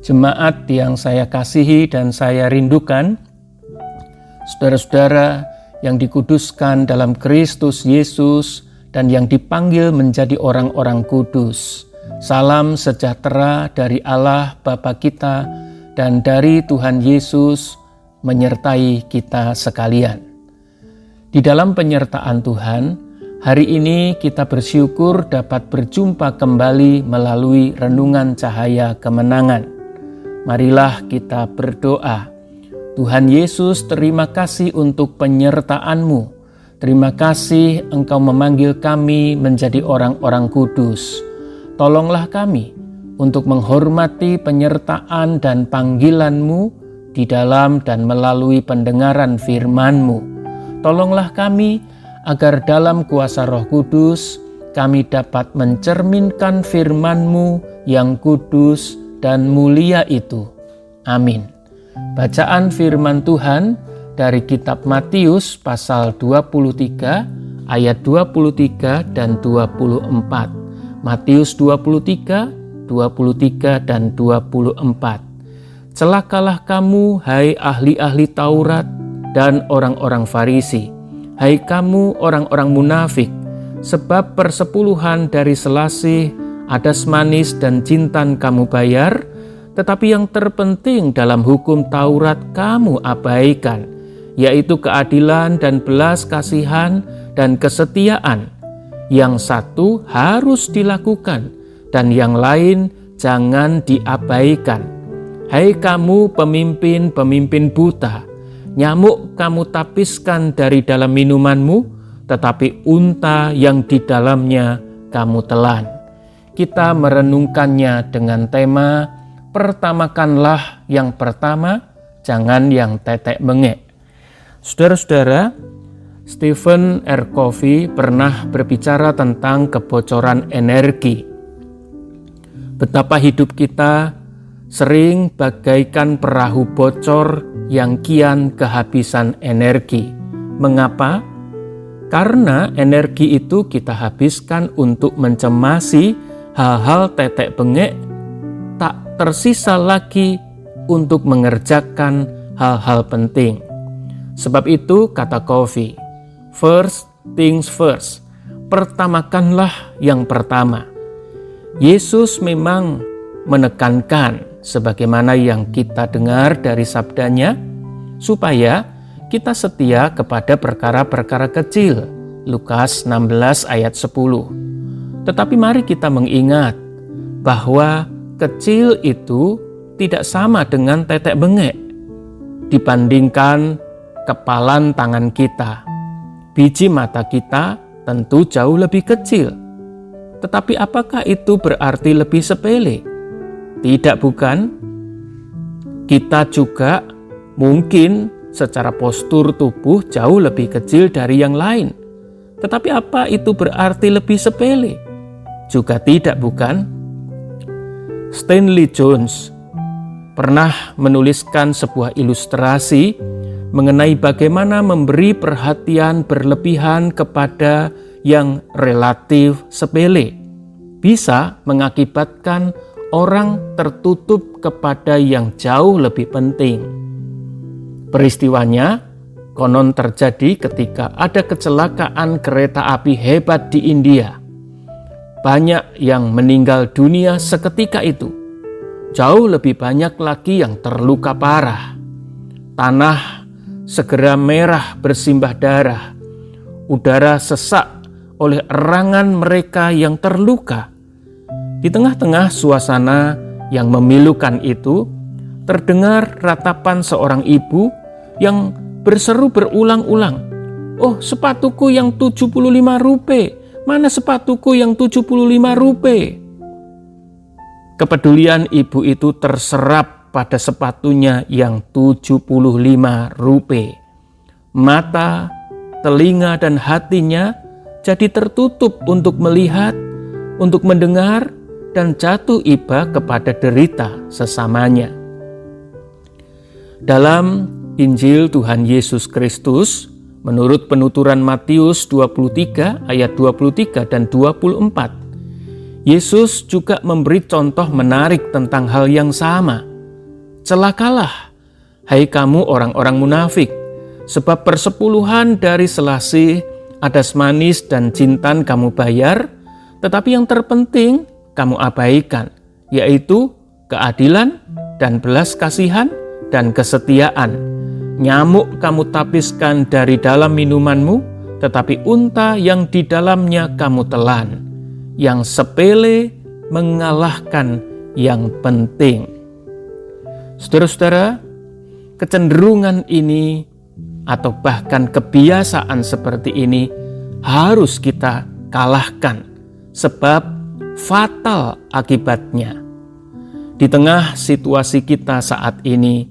Jemaat yang saya kasihi dan saya rindukan, saudara-saudara yang dikuduskan dalam Kristus Yesus dan yang dipanggil menjadi orang-orang kudus. Salam sejahtera dari Allah Bapa kita dan dari Tuhan Yesus menyertai kita sekalian. Di dalam penyertaan Tuhan, hari ini kita bersyukur dapat berjumpa kembali melalui renungan cahaya kemenangan. Marilah kita berdoa. Tuhan Yesus, terima kasih untuk penyertaan-Mu. Terima kasih Engkau memanggil kami menjadi orang-orang kudus. Tolonglah kami untuk menghormati penyertaan dan panggilan-Mu di dalam dan melalui pendengaran firman-Mu. Tolonglah kami agar dalam kuasa Roh Kudus kami dapat mencerminkan firman-Mu yang kudus dan mulia itu. Amin. Bacaan firman Tuhan dari kitab Matius pasal 23 ayat 23 dan 24. Matius 23, 23 dan 24. Celakalah kamu, hai ahli-ahli Taurat dan orang-orang Farisi, hai kamu orang-orang munafik, sebab persepuluhan dari selasih, adas manis dan jintan kamu bayar, tetapi yang terpenting dalam hukum Taurat kamu abaikan, yaitu keadilan dan belas kasihan dan kesetiaan. Yang satu harus dilakukan dan yang lain jangan diabaikan. Hai kamu pemimpin-pemimpin buta, nyamuk kamu tapiskan dari dalam minumanmu, tetapi unta yang di dalamnya kamu telan. Kita merenungkannya dengan tema, pertamakanlah yang pertama, jangan yang tetek bengek. Saudara-saudara, Stephen R. Covey pernah berbicara tentang kebocoran energi. Betapa hidup kita sering bagaikan perahu bocor yang kian kehabisan energi. Mengapa? Karena energi itu kita habiskan untuk mencemasi hal-hal tetek bengek, tak tersisa lagi untuk mengerjakan hal-hal penting. Sebab itu kata Covey, first things first, pertamakanlah yang pertama. Yesus memang menekankan sebagaimana yang kita dengar dari sabdanya, supaya kita setia kepada perkara-perkara kecil. Lukas 16 ayat 10. Tetapi mari kita mengingat bahwa kecil itu tidak sama dengan tetek bengek dibandingkan kepalan tangan kita. Biji mata kita tentu jauh lebih kecil. Tetapi apakah itu berarti lebih sepele? Tidak, bukan. Kita juga mungkin secara postur tubuh jauh lebih kecil dari yang lain. Tetapi apa itu berarti lebih sepele? Juga tidak, bukan? Stanley Jones pernah menuliskan sebuah ilustrasi mengenai bagaimana memberi perhatian berlebihan kepada yang relatif sepele bisa mengakibatkan orang tertutup kepada yang jauh lebih penting. Peristiwanya konon terjadi ketika ada kecelakaan kereta api hebat di India. Banyak yang meninggal dunia seketika itu. Jauh lebih banyak lagi yang terluka parah. Tanah segera merah bersimbah darah. Udara sesak oleh erangan mereka yang terluka. Di tengah-tengah suasana yang memilukan itu, terdengar ratapan seorang ibu yang berseru berulang-ulang, "Oh, sepatuku yang 75 rupiah. Mana sepatuku yang 75 rupiah?" Kepedulian ibu itu terserap pada sepatunya yang 75 rupiah. Mata, telinga, dan hatinya jadi tertutup untuk melihat, untuk mendengar, dan jatuh iba kepada derita sesamanya. Dalam Injil Tuhan Yesus Kristus, menurut penuturan Matius 23 ayat 23 dan 24, Yesus juga memberi contoh menarik tentang hal yang sama. Celakalah, hai kamu orang-orang munafik, sebab persepuluhan dari selasih, adas manis dan jintan kamu bayar, tetapi yang terpenting kamu abaikan, yaitu keadilan dan belas kasihan dan kesetiaan. Nyamuk kamu tapiskan dari dalam minumanmu, tetapi unta yang di dalamnya kamu telan. Yang sepele mengalahkan yang penting. Saudara-saudara, kecenderungan ini atau bahkan kebiasaan seperti ini harus kita kalahkan, sebab fatal akibatnya. Di tengah situasi kita saat ini,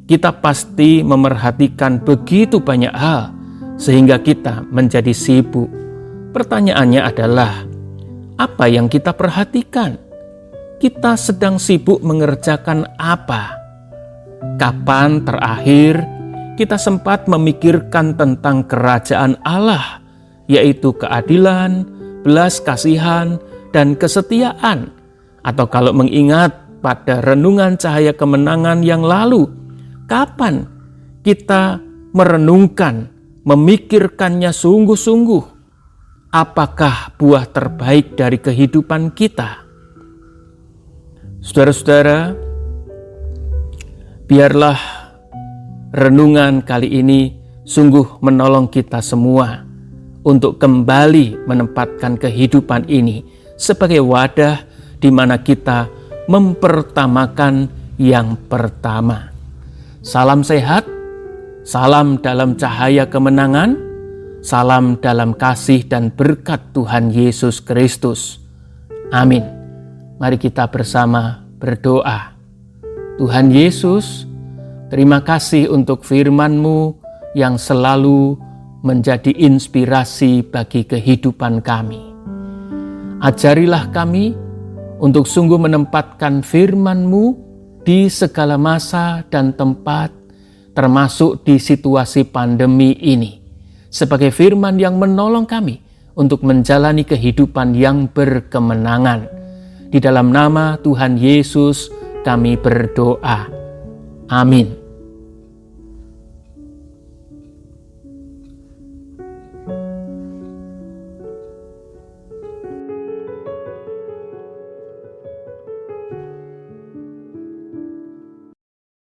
kita pasti memerhatikan begitu banyak hal sehingga kita menjadi sibuk. Pertanyaannya adalah, apa yang kita perhatikan? Kita sedang sibuk mengerjakan apa? Kapan terakhir kita sempat memikirkan tentang kerajaan Allah, yaitu keadilan, belas kasihan, dan kesetiaan? Atau kalau mengingat pada renungan cahaya kemenangan yang lalu, kapan kita merenungkan, memikirkannya sungguh-sungguh? Apakah buah terbaik dari kehidupan kita? Saudara-saudara, biarlah renungan kali ini sungguh menolong kita semua untuk kembali menempatkan kehidupan ini sebagai wadah di mana kita mempertamakan yang pertama. Salam sehat, salam dalam cahaya kemenangan, salam dalam kasih dan berkat Tuhan Yesus Kristus. Amin. Mari kita bersama berdoa. Tuhan Yesus, terima kasih untuk firman-Mu yang selalu menjadi inspirasi bagi kehidupan kami. Ajarilah kami untuk sungguh menempatkan firman-Mu di segala masa dan tempat, termasuk di situasi pandemi ini, sebagai firman yang menolong kami untuk menjalani kehidupan yang berkemenangan. Di dalam nama Tuhan Yesus kami berdoa. Amin.